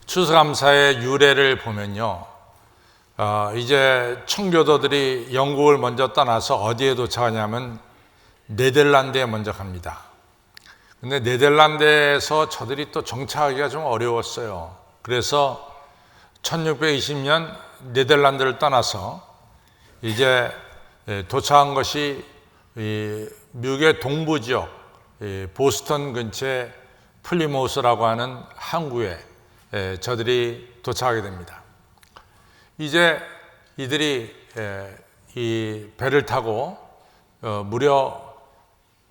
추수감사의 유래를 보면요, 이제 청교도들이 영국을 먼저 떠나서 어디에 도착하냐면 네덜란드에 먼저 갑니다. 근데 네덜란드에서 저들이 또 정착하기가 좀 어려웠어요. 그래서 1620년 네덜란드를 떠나서 이제 도착한 것이 미국의 동부 지역, 보스턴 근처의 플리모스라고 하는 항구에 저들이 도착하게 됩니다. 이제 이들이 이 배를 타고 무려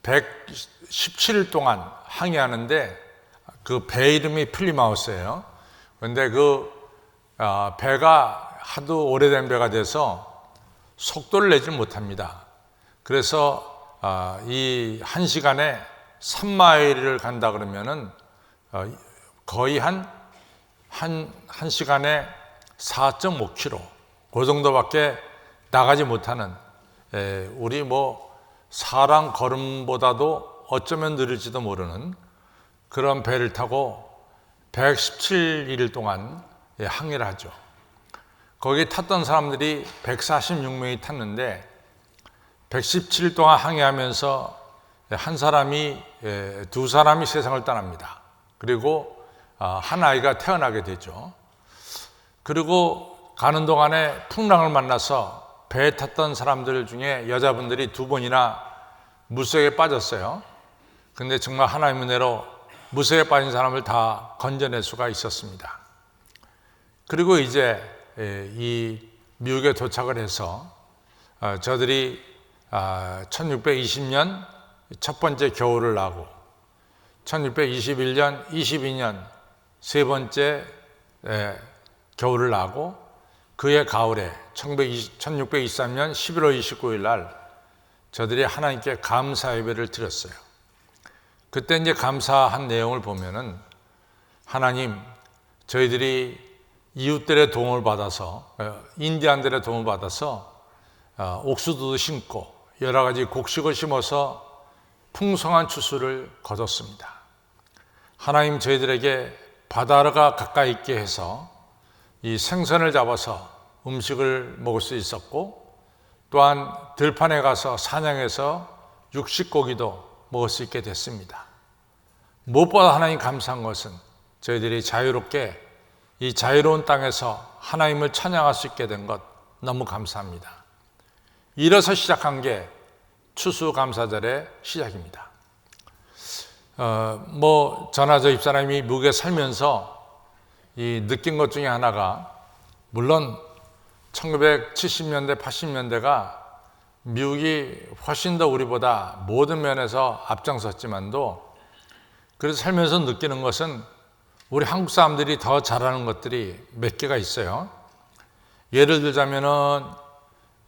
117일 동안 항해하는데 그 배 이름이 플리마우스예요. 그런데 그 배가 하도 오래된 배가 돼서 속도를 내지 못합니다. 그래서 이 1시간에 3마일을 간다 그러면은 거의 한 시간에 4.5km 그 정도밖에 나가지 못하는, 우리 사람 걸음보다도 어쩌면 느릴지도 모르는 그런 배를 타고 117일 동안 항해를 하죠. 거기 탔던 사람들이 146명이 탔는데 117일 동안 항해하면서 두 사람이 세상을 떠납니다. 그리고 한 아이가 태어나게 되죠. 그리고 가는 동안에 풍랑을 만나서 배에 탔던 사람들 중에 여자분들이 2번이나 물속에 빠졌어요. 근데 정말 하나님의 은혜로 물속에 빠진 사람을 다 건져낼 수가 있었습니다. 그리고 이제 이 미국에 도착을 해서 저들이 1620년 첫 번째 겨울을 나고 1621년, 22년 세 번째 겨울을 나고 그해 가을에 1623년 11월 29일 날 저들이 하나님께 감사 예배를 드렸어요. 그때 이제 감사한 내용을 보면은, 하나님, 저희들이 이웃들의 도움을 받아서, 인디안들의 도움을 받아서 옥수수도 심고 여러 가지 곡식을 심어서 풍성한 추수를 거뒀습니다. 하나님, 저희들에게 바다가 가까이 있게 해서 이 생선을 잡아서 음식을 먹을 수 있었고, 또한 들판에 가서 사냥해서 육식고기도 먹을 수 있게 됐습니다. 무엇보다 하나님 감사한 것은 저희들이 자유롭게 이 자유로운 땅에서 하나님을 찬양할 수 있게 된 것 너무 감사합니다. 이래서 시작한 게 추수감사절의 시작입니다. 저나 저 집사람이 미국에 살면서 이 느낀 것 중에 하나가, 물론 1970년대, 80년대가 미국이 훨씬 더 우리보다 모든 면에서 앞장섰지만도, 그래서 살면서 느끼는 것은 우리 한국 사람들이 더 잘하는 것들이 몇 개가 있어요. 예를 들자면은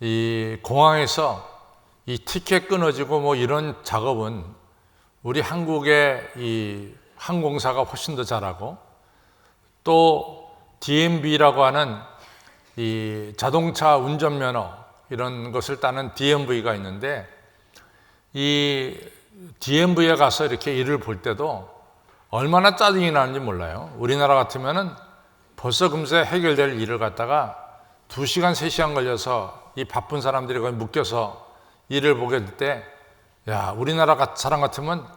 이 공항에서 이 티켓 끊어지고 이런 작업은 우리 한국의 이 항공사가 훨씬 더 잘하고, 또 DMV라고 하는 이 자동차 운전면허 이런 것을 따는 DMV가 있는데, 이 DMV에 가서 이렇게 일을 볼 때도 얼마나 짜증이 나는지 몰라요. 우리나라 같으면은 벌써 금세 해결될 일을 갖다가 2시간, 3시간 걸려서 이 바쁜 사람들이 거기 묶여서 일을 보게 될 때, 야, 우리나라 사람 같으면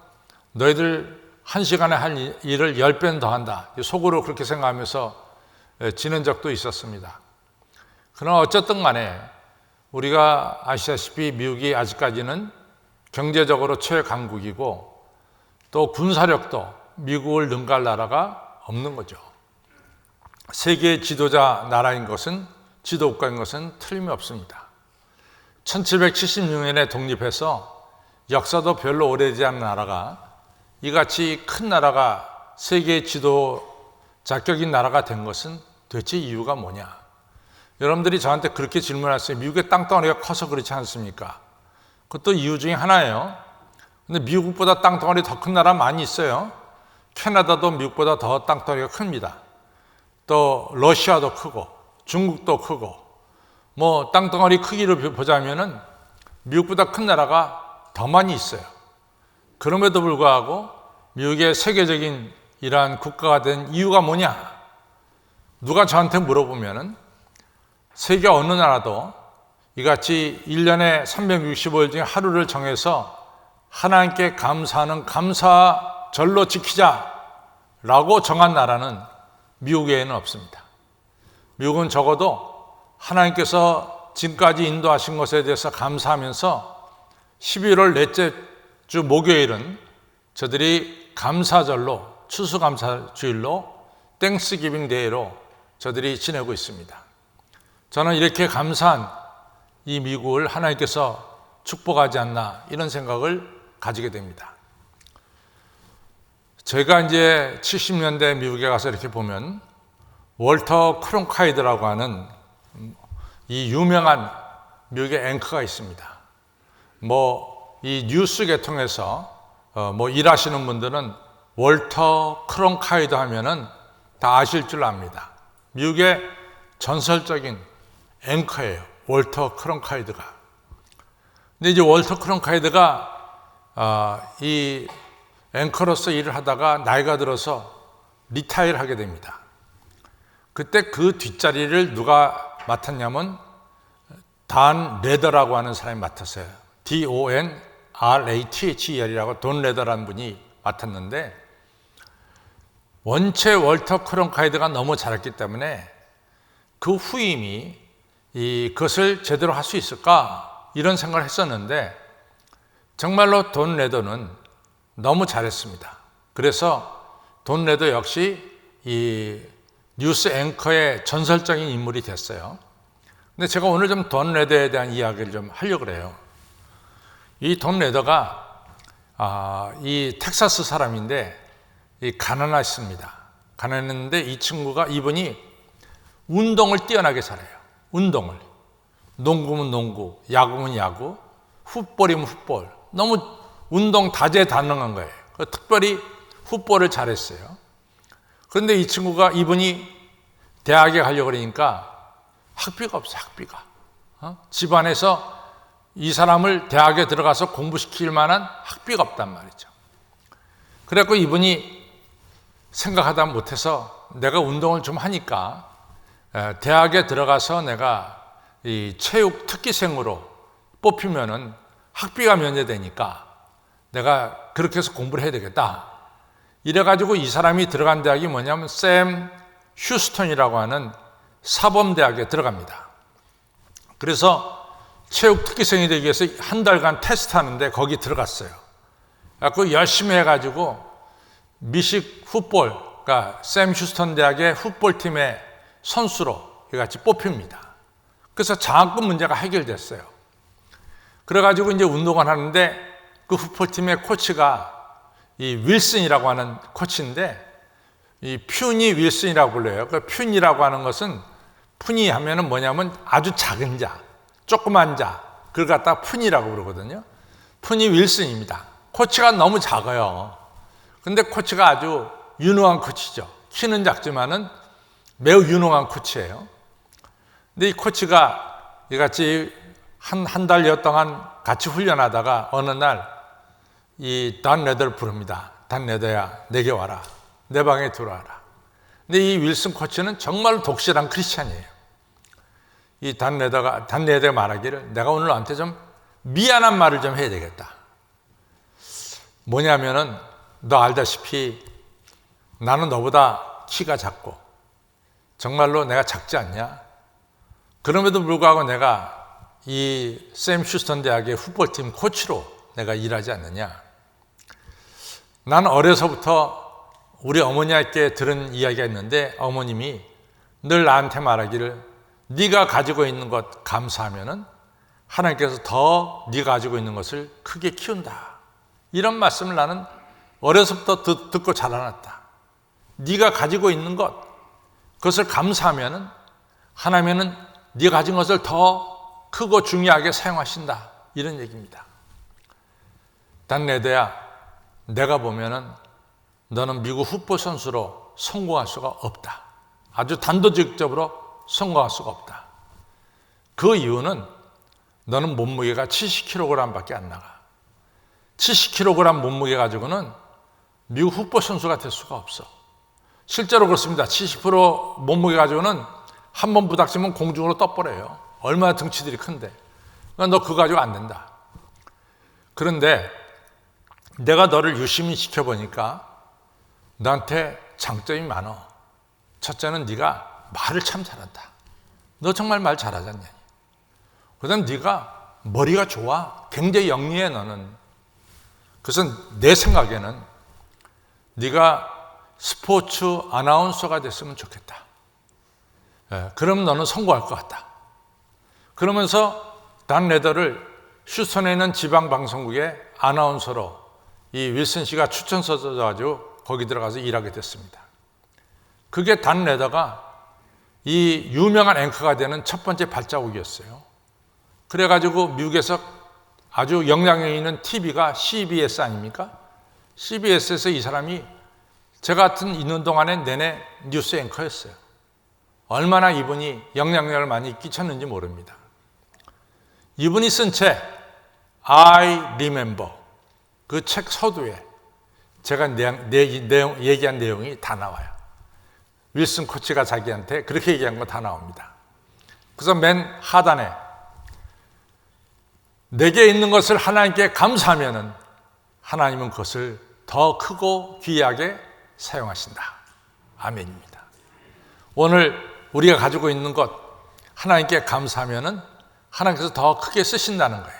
너희들 1시간에 할 일을 10배는 더 한다, 속으로 그렇게 생각하면서 지낸 적도 있었습니다. 그러나 어쨌든 간에 우리가 아시다시피 미국이 아직까지는 경제적으로 최강국이고 또 군사력도 미국을 능가할 나라가 없는 거죠. 세계 지도자 나라인 것은, 지도국가인 것은 틀림이 없습니다. 1776년에 독립해서 역사도 별로 오래되지 않은 나라가 이같이 큰 나라가 세계 지도 자격인 나라가 된 것은 도대체 이유가 뭐냐? 여러분들이 저한테 그렇게 질문하셨어요. 미국의 땅덩어리가 커서 그렇지 않습니까? 그것도 이유 중에 하나예요. 근데 미국보다 땅덩어리 더 큰 나라 많이 있어요. 캐나다도 미국보다 더 땅덩어리가 큽니다. 또 러시아도 크고 중국도 크고, 땅덩어리 크기를 보자면은 미국보다 큰 나라가 더 많이 있어요. 그럼에도 불구하고 미국의 세계적인 이러한 국가가 된 이유가 뭐냐? 누가 저한테 물어보면은 세계 어느 나라도 이같이 1년에 365일 중에 하루를 정해서 하나님께 감사하는 감사절로 지키자라고 정한 나라는 미국 외에는 없습니다. 미국은 적어도 하나님께서 지금까지 인도하신 것에 대해서 감사하면서 11월 넷째 주 목요일은 저들이 감사절로, 추수감사주일로, 땡스기빙 데이로 저들이 지내고 있습니다. 저는 이렇게 감사한 이 미국을 하나님께서 축복하지 않나 이런 생각을 가지게 됩니다. 제가 이제 70년대 미국에 가서 이렇게 보면 월터 크론카이드라고 하는 이 유명한 미국의 앵커가 있습니다. 이 뉴스 계통에서 일하시는 분들은 월터 크론카이드 하면은 다 아실 줄 압니다. 미국의 전설적인 앵커예요. 월터 크론카이드가. 근데 이제 월터 크론카이드가 이 앵커로서 일을 하다가 나이가 들어서 리타이어를 하게 됩니다. 그때 그 뒷자리를 누가 맡았냐면 단 레더라고 하는 사람이 맡았어요. DONRATHER이라고 돈 레더라는 분이 맡았는데 원체 월터 크론카이드가 너무 잘했기 때문에 그 후임이 그것을 제대로 할 수 있을까 이런 생각을 했었는데 정말로 돈 레더는 너무 잘했습니다. 그래서 돈 레더 역시 이 뉴스 앵커의 전설적인 인물이 됐어요. 근데 제가 오늘 좀 돈 레더에 대한 이야기를 좀 하려고 그래요. 이 돈 레더가 이 텍사스 사람인데 가난하십니다. 가난했는데 이분이 운동을 뛰어나게 잘해요. 운동을. 농구면 농구, 야구면 야구, 풋볼이면 풋볼. 너무 운동 다재다능한 거예요. 특별히 풋볼을 잘했어요. 그런데 이분이 대학에 가려고 그러니까 학비가 없어요. 학비가. 집안에서 이 사람을 대학에 들어가서 공부시킬 만한 학비가 없단 말이죠. 그래갖고 이분이 생각하다 못해서 내가 운동을 좀 하니까 대학에 들어가서 내가 이 체육 특기생으로 뽑히면은 학비가 면제되니까 내가 그렇게 해서 공부를 해야 되겠다. 이래가지고 이 사람이 들어간 대학이 뭐냐면 샘 휴스턴이라고 하는 사범대학에 들어갑니다. 그래서 체육 특기생이 되기 위해서 한 달간 테스트하는데 거기 들어갔어요. 그래서 열심히 해가지고 미식 풋볼, 그러니까 샘 휴스턴 대학의 풋볼팀의 선수로 같이 뽑힙니다. 그래서 장학금 문제가 해결됐어요. 그래가지고 이제 운동을 하는데 그 풋볼팀의 코치가 이 윌슨이라고 하는 코치인데 이 퓨니 윌슨이라고 불러요. 그 퓨니라고 하는 것은 푸니 하면은 뭐냐면 아주 작은 자, 조그만 자, 그걸 갖다가 푸니라고 부르거든요. 푸니 윌슨입니다. 코치가 너무 작아요. 근데 코치가 아주 유능한 코치죠. 키는 작지만은 매우 유능한 코치예요. 근데 이 코치가 이같이 한 달여 동안 같이 훈련하다가 어느 날 이 단 레더를 부릅니다. 단 레더야, 내게 와라. 내 방에 들어와라. 근데 이 윌슨 코치는 정말 독실한 크리스찬이에요. 이 단 레더가 말하기를 내가 오늘 너한테 좀 미안한 말을 좀 해야 되겠다. 뭐냐면은 너 알다시피 나는 너보다 키가 작고 정말로 내가 작지 않냐? 그럼에도 불구하고 내가 이 샘 휴스턴 대학의 풋볼팀 코치로 내가 일하지 않느냐? 나는 어려서부터 우리 어머니께 들은 이야기가 있는데 어머님이 늘 나한테 말하기를 네가 가지고 있는 것 감사하면은 하나님께서 더 네가 가지고 있는 것을 크게 키운다. 이런 말씀을 나는 어려서부터 듣고 자라났다. 네가 가지고 있는 것, 그것을 감사하면은 하나님은 네가 가진 것을 더 크고 중요하게 사용하신다. 이런 얘기입니다. 단 레더야, 내가 보면은 너는 미국 풋볼 선수로 성공할 수가 없다. 아주 단도직입적으로 성공할 수가 없다. 그 이유는 너는 몸무게가 70kg밖에 안 나가. 70kg 몸무게 가지고는 미국 풋볼 선수가 될 수가 없어. 실제로 그렇습니다. 70% 몸무게 가지고는 한 번 부닥치면 공중으로 떠버려요. 얼마나 등치들이 큰데. 그러니까 너 그거 가지고 안 된다. 그런데 내가 너를 유심히 지켜보니까 너한테 장점이 많어. 첫째는 네가 말을 참 잘한다. 너 정말 말 잘하지 않냐. 그 다음 네가 머리가 좋아. 굉장히 영리해 너는. 그래서 내 생각에는 네가 스포츠 아나운서가 됐으면 좋겠다. 그럼 너는 성공할 것 같다. 그러면서 단 레더를 휴스턴에 있는 지방방송국의 아나운서로 이 윌슨 씨가 추천서 써가지고 거기 들어가서 일하게 됐습니다. 그게 단 레더가 이 유명한 앵커가 되는 첫 번째 발자국이었어요. 그래가지고 미국에서 아주 영향력 있는 TV가 CBS 아닙니까? CBS에서 이 사람이 저 같은 있는 동안에 내내 뉴스 앵커였어요. 얼마나 이분이 영향력을 많이 끼쳤는지 모릅니다. 이분이 쓴 책 I Remember 그 책 서두에 제가 얘기한 내용이 다 나와요. 윌슨 코치가 자기한테 그렇게 얘기한 거 다 나옵니다. 그래서 맨 하단에 내게 있는 것을 하나님께 감사하면은 하나님은 그것을 더 크고 귀하게 사용하신다. 아멘입니다. 오늘 우리가 가지고 있는 것 하나님께 감사하면은 하나님께서 더 크게 쓰신다는 거예요.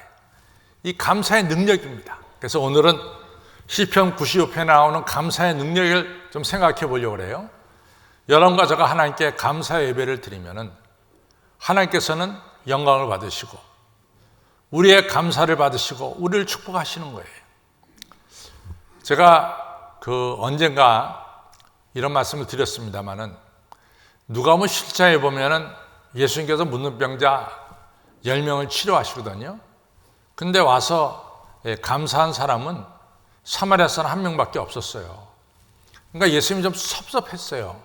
이 감사의 능력입니다. 그래서 오늘은 시편 95편에 나오는 감사의 능력을 좀 생각해 보려고 해요. 여러분과 제가 하나님께 감사의 예배를 드리면은 하나님께서는 영광을 받으시고 우리의 감사를 받으시고 우리를 축복하시는 거예요. 제가 언젠가 이런 말씀을 드렸습니다마는 누가 보면 실자에 보면은 예수님께서 문둥병자 10명을 치료하시거든요. 근데 와서 감사한 사람은 사마리아 사람 한 명밖에 없었어요. 그러니까 예수님이 좀 섭섭했어요.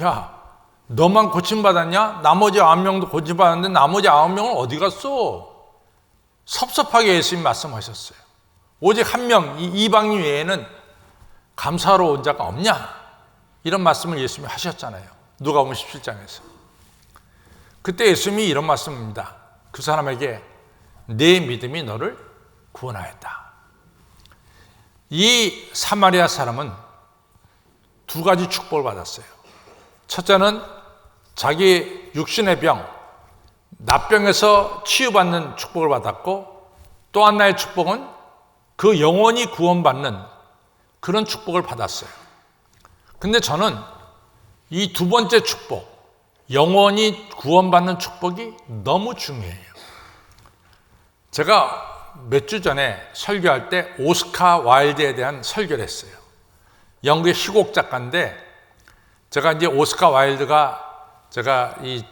야, 너만 고침받았냐? 나머지 9명도 고침받았는데 나머지 9명은 어디 갔어? 섭섭하게 예수님 말씀하셨어요. 오직 한 명, 이방인 외에는 감사하러 온 자가 없냐? 이런 말씀을 예수님이 하셨잖아요. 누가복음 17장에서. 그때 예수님이 이런 말씀입니다. 그 사람에게 내 믿음이 너를 구원하였다. 이 사마리아 사람은 두 가지 축복을 받았어요. 첫째는 자기 육신의 병, 납병에서 치유받는 축복을 받았고 또 하나의 축복은 그 영혼이 구원받는 그런 축복을 받았어요. 근데 저는 이 두 번째 축복, 영혼이 구원받는 축복이 너무 중요해요. 제가 몇 주 전에 설교할 때 오스카 와일드에 대한 설교를 했어요. 영국의 희곡 작가인데 제가 이제 오스카 와일드가 제가 이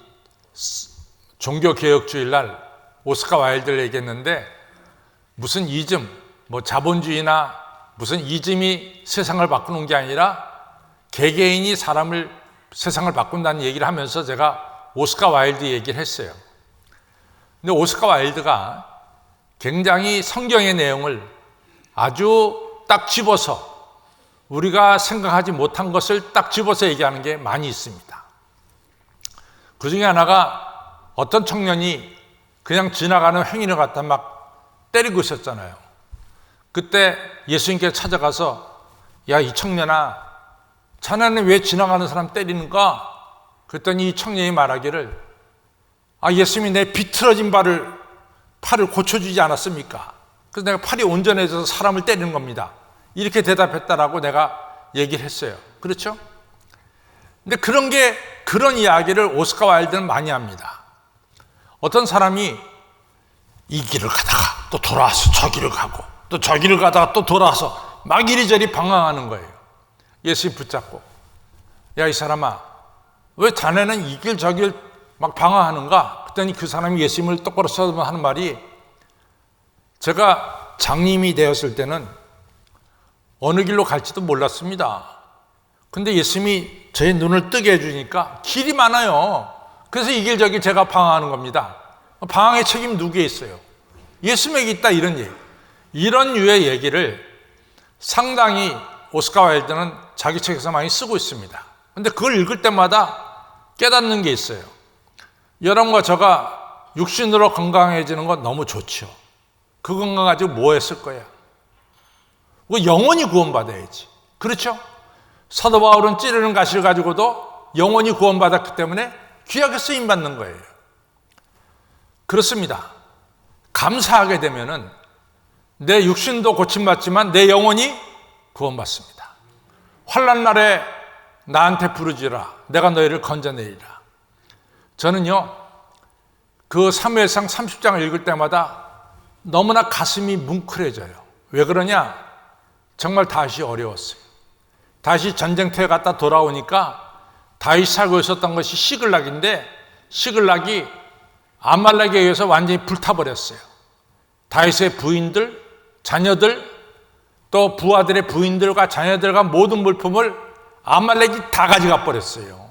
종교개혁주일 날 오스카 와일드를 얘기했는데 무슨 이즘, 자본주의나 무슨 이즘이 세상을 바꾸는 게 아니라 개개인이 세상을 바꾼다는 얘기를 하면서 제가 오스카 와일드 얘기를 했어요. 근데 오스카 와일드가 굉장히 성경의 내용을 아주 딱 집어서 우리가 생각하지 못한 것을 딱 집어서 얘기하는 게 많이 있습니다. 그 중에 하나가 어떤 청년이 그냥 지나가는 행인을 갖다 막 때리고 있었잖아요. 그때 예수님께 찾아가서 야, 이 청년아, 자네는 왜 지나가는 사람 때리는가? 그랬더니 이 청년이 말하기를 예수님이 내 비틀어진 팔을 고쳐주지 않았습니까? 그래서 내가 팔이 온전해져서 사람을 때리는 겁니다. 이렇게 대답했다라고 내가 얘기를 했어요. 그렇죠? 근데 그런 이야기를 오스카 와일드는 많이 합니다. 어떤 사람이 이 길을 가다가 또 돌아와서 저 길을 가고 또 저 길을 가다가 또 돌아와서 막 이리저리 방황하는 거예요. 예수님 붙잡고 야, 이 사람아, 왜 자네는 이 길 저 길 막 방황하는가? 그랬더니 그 사람이 예수님을 똑바로 쳐다보면 하는 말이 제가 장님이 되었을 때는 어느 길로 갈지도 몰랐습니다. 근데 예수님이 제 눈을 뜨게 해주니까 길이 많아요. 그래서 이 길 저 길 제가 방황하는 겁니다. 방황의 책임 누구에 있어요? 예수님에게 있다, 이런 얘기. 이런 유의 얘기를 상당히 오스카 와일드는 자기 책에서 많이 쓰고 있습니다. 근데 그걸 읽을 때마다 깨닫는 게 있어요. 여러분과 저가 육신으로 건강해지는 건 너무 좋죠. 그 건강 가지고 뭐 했을 거야? 영원히 구원받아야지. 그렇죠? 사도 바울은 찌르는 가시를 가지고도 영원히 구원받았기 때문에 귀하게 쓰임받는 거예요. 그렇습니다. 감사하게 되면은 내 육신도 고침받지만 내 영혼이 구원받습니다. 환난 날에 나한테 부르지라 내가 너희를 건져내리라. 저는요 그 사무엘상 30장을 읽을 때마다 너무나 가슴이 뭉클해져요. 왜 그러냐? 정말 다윗이 어려웠어요. 다윗이 전쟁터에 갔다 돌아오니까 다윗이 살고 있었던 것이 시글락인데 시글락이 아말렉에 의해서 완전히 불타버렸어요. 다윗의 부인들, 자녀들, 또 부하들의 부인들과 자녀들과 모든 물품을 아말렉이 다 가져가 버렸어요.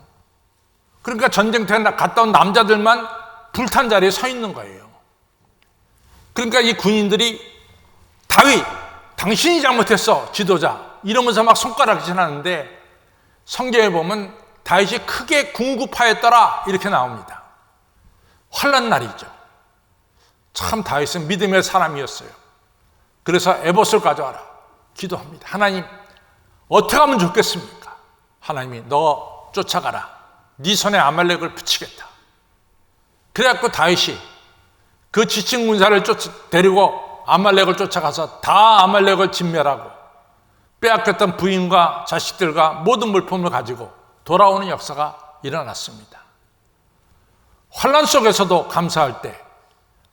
그러니까 전쟁터에 갔다 온 남자들만 불탄 자리에 서 있는 거예요. 그러니까 이 군인들이 다윗, 당신이 잘못했어, 지도자. 이러면서 막 손가락질 하는데 성경에 보면 다윗이 크게 궁급하였더라 이렇게 나옵니다. 환난 날이죠. 참 다윗은 믿음의 사람이었어요. 그래서 에봇을 가져와라 기도합니다. 하나님 어떻게 하면 좋겠습니까? 하나님이 너 쫓아가라. 네 손에 아말렉을 붙이겠다. 그래갖고 다윗이 그 지친 군사를 데리고 아말렉을 쫓아가서 다 아말렉을 진멸하고 빼앗겼던 부인과 자식들과 모든 물품을 가지고 돌아오는 역사가 일어났습니다. 환난 속에서도 감사할 때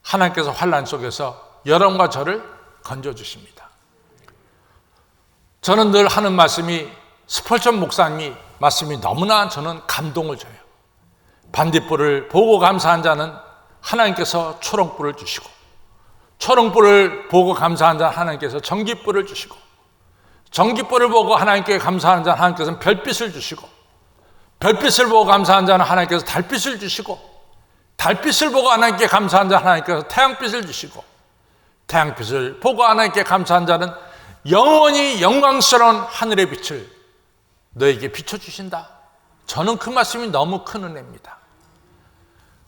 하나님께서 환난 속에서 여러분과 저를 건져주십니다. 저는 늘 하는 말씀이 스펄전 목사님이 말씀이 너무나 저는 감동을 줘요. 반딧불을 보고 감사한 자는 하나님께서 초롱불을 주시고 초롱불을 보고 감사한 자는 하나님께서 전깃불을 주시고 전깃불을 보고 하나님께 감사한 자는 하나님께서는 별빛을 주시고 별빛을 보고 감사한 자는 하나님께서 달빛을 주시고 달빛을 보고 하나님께 감사한 자는 하나님께서 태양빛을 주시고 태양빛을 보고 하나님께 감사한 자는 영원히 영광스러운 하늘의 빛을 너에게 비춰주신다. 저는 그 말씀이 너무 큰 은혜입니다.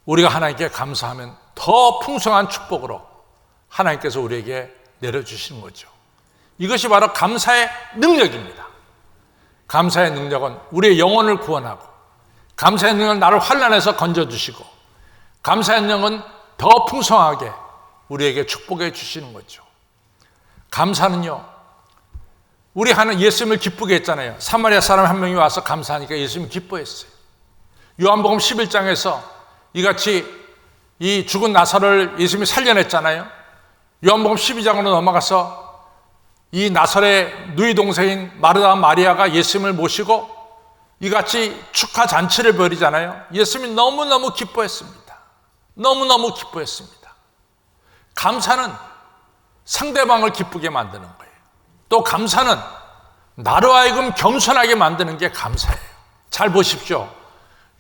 우리가 하나님께 감사하면 더 풍성한 축복으로 하나님께서 우리에게 내려주시는 거죠. 이것이 바로 감사의 능력입니다. 감사의 능력은 우리의 영혼을 구원하고 감사의 능력은 나를 환난에서 건져주시고 감사의 능력은 더 풍성하게 우리에게 축복해 주시는 거죠. 감사는요, 우리 하는 예수님을 기쁘게 했잖아요. 사마리아 사람 한 명이 와서 감사하니까 예수님이 기뻐했어요. 요한복음 11장에서 이같이 이 죽은 나사로를 예수님이 살려냈잖아요. 요한복음 12장으로 넘어가서 이 나사렛 누이 동생인 마르다 마리아가 예수님을 모시고 이같이 축하 잔치를 벌이잖아요. 예수님이 너무너무 기뻐했습니다. 너무너무 기뻐했습니다. 감사는 상대방을 기쁘게 만드는 거예요. 또 감사는 나로 하여금 겸손하게 만드는 게 감사예요. 잘 보십시오.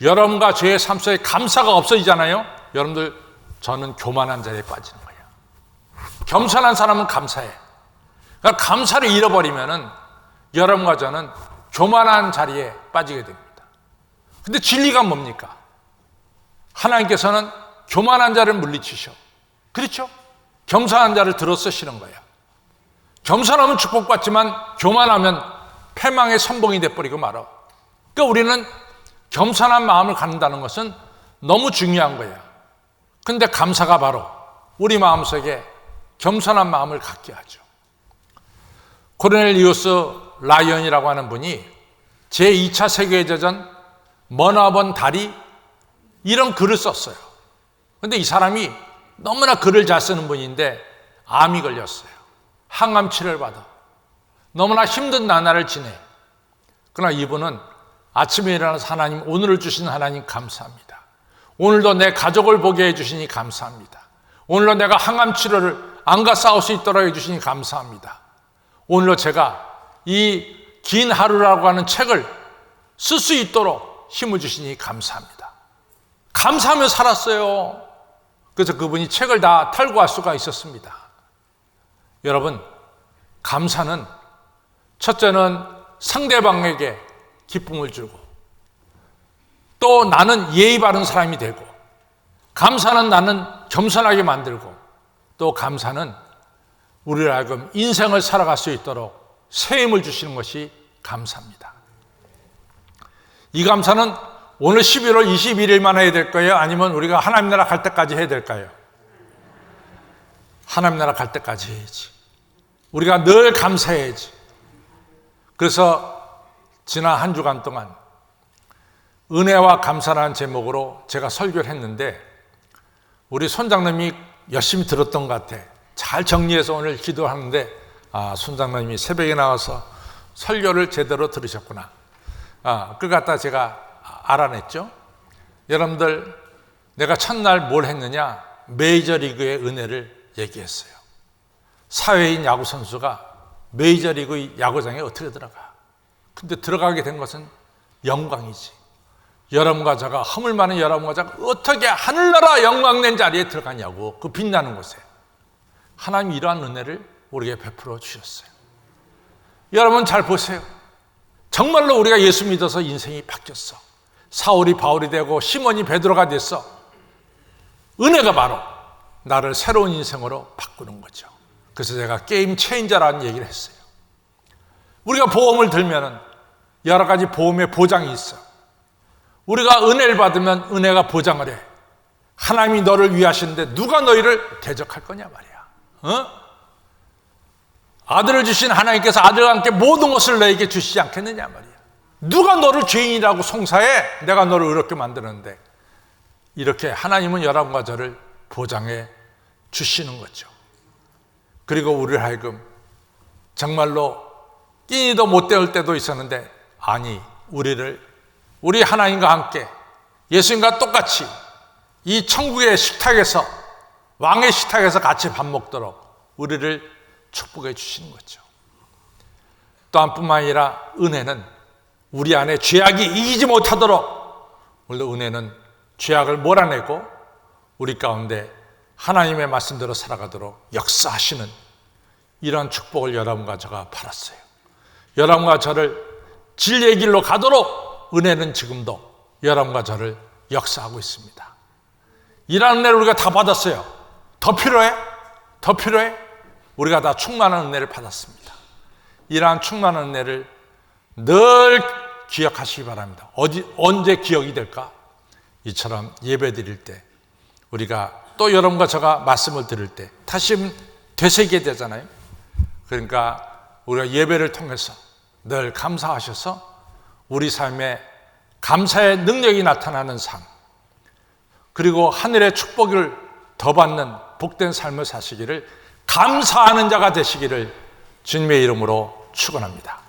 여러분과 저의 삶 속에 감사가 없어지잖아요. 여러분들 저는 교만한 자리에 빠지는 거예요. 겸손한 사람은 감사해. 그러니까 감사를 잃어버리면은 여러분과 저는 교만한 자리에 빠지게 됩니다. 근데 진리가 뭡니까? 하나님께서는 교만한 자를 물리치셔. 그렇죠? 겸손한 자를 들어 쓰시는 거예요. 겸손하면 축복받지만 교만하면 패망의 선봉이 돼버리고 말아. 그러니까 우리는 겸손한 마음을 갖는다는 것은 너무 중요한 거예요. 근데 감사가 바로 우리 마음속에 겸손한 마음을 갖게 하죠. 코르넬리우스 라이언이라고 하는 분이 제2차 세계대전 머나먼 다리 이런 글을 썼어요. 근데 이 사람이 너무나 글을 잘 쓰는 분인데 암이 걸렸어요. 항암 치료를 받아. 너무나 힘든 나날을 지내. 그러나 이분은 아침에 일어나서 하나님, 오늘을 주신 하나님 감사합니다. 오늘도 내 가족을 보게 해주시니 감사합니다. 오늘도 내가 항암 치료를 안가 싸울 수 있도록 해주시니 감사합니다. 오늘도 제가 이 긴 하루라고 하는 책을 쓸 수 있도록 힘을 주시니 감사합니다. 감사하며 살았어요. 그래서 그분이 책을 다 털고할 수가 있었습니다. 여러분, 감사는 첫째는 상대방에게 기쁨을 주고 또 나는 예의 바른 사람이 되고, 감사는 나는 겸손하게 만들고, 또 감사는 우리를 하여금 인생을 살아갈 수 있도록 새 힘을 주시는 것이 감사입니다. 이 감사는 오늘 11월 21일만 해야 될까요? 아니면 우리가 하나님 나라 갈 때까지 해야 될까요? 하나님 나라 갈 때까지 해야지. 우리가 늘 감사해야지. 그래서 지난 한 주간 동안 은혜와 감사라는 제목으로 제가 설교를 했는데, 우리 손장님이 열심히 들었던 것 같아. 잘 정리해서 오늘 기도하는데, 손장님이 새벽에 나와서 설교를 제대로 들으셨구나. 그걸 갖다 제가 알아냈죠. 여러분들, 내가 첫날 뭘 했느냐? 메이저리그의 은혜를 얘기했어요. 사회인 야구 선수가 메이저리그 야구장에 어떻게 들어가? 근데 들어가게 된 것은 영광이지. 여러분과 제가, 허물 많은 여러분과 제가 어떻게 하늘나라 영광낸 자리에 들어가냐고, 그 빛나는 곳에. 하나님이 이러한 은혜를 우리에게 베풀어 주셨어요. 여러분 잘 보세요. 정말로 우리가 예수 믿어서 인생이 바뀌었어. 사울이 바울이 되고 시몬이 베드로가 됐어. 은혜가 바로 나를 새로운 인생으로 바꾸는 거죠. 그래서 제가 게임 체인저라는 얘기를 했어요. 우리가 보험을 들면은 여러 가지 보험의 보장이 있어. 우리가 은혜를 받으면 은혜가 보장을 해. 하나님이 너를 위하시는데 누가 너희를 대적할 거냐 말이야. 아들을 주신 하나님께서 아들과 함께 모든 것을 너에게 주시지 않겠느냐 말이야. 누가 너를 죄인이라고 송사해? 내가 너를 의롭게 만드는데. 이렇게 하나님은 여러분과 저를 보장해 주시는 거죠. 그리고 우리를 하여금 정말로 끼니도 못 때울 때도 있었는데, 아니, 우리 하나님과 함께 예수님과 똑같이 이 천국의 식탁에서, 왕의 식탁에서 같이 밥 먹도록 우리를 축복해 주시는 거죠. 또한 뿐만 아니라 은혜는 우리 안에 죄악이 이기지 못하도록, 오늘도 은혜는 죄악을 몰아내고 우리 가운데 하나님의 말씀대로 살아가도록 역사하시는 이러한 축복을 여러분과 저가 받았어요. 여러분과 저를 진리의 길로 가도록 은혜는 지금도 여러분과 저를 역사하고 있습니다. 이러한 은혜를 우리가 다 받았어요. 더 필요해? 더 필요해? 우리가 다 충만한 은혜를 받았습니다. 이러한 충만한 은혜를 늘 기억하시기 바랍니다. 언제 기억이 될까? 이처럼 예배 드릴 때, 우리가 또 여러분과 제가 말씀을 들을 때 다시 되새기게 되잖아요. 그러니까 우리가 예배를 통해서 늘 감사하셔서 우리 삶에 감사의 능력이 나타나는 삶, 그리고 하늘의 축복을 더 받는 복된 삶을 사시기를, 감사하는 자가 되시기를 주님의 이름으로 축원합니다.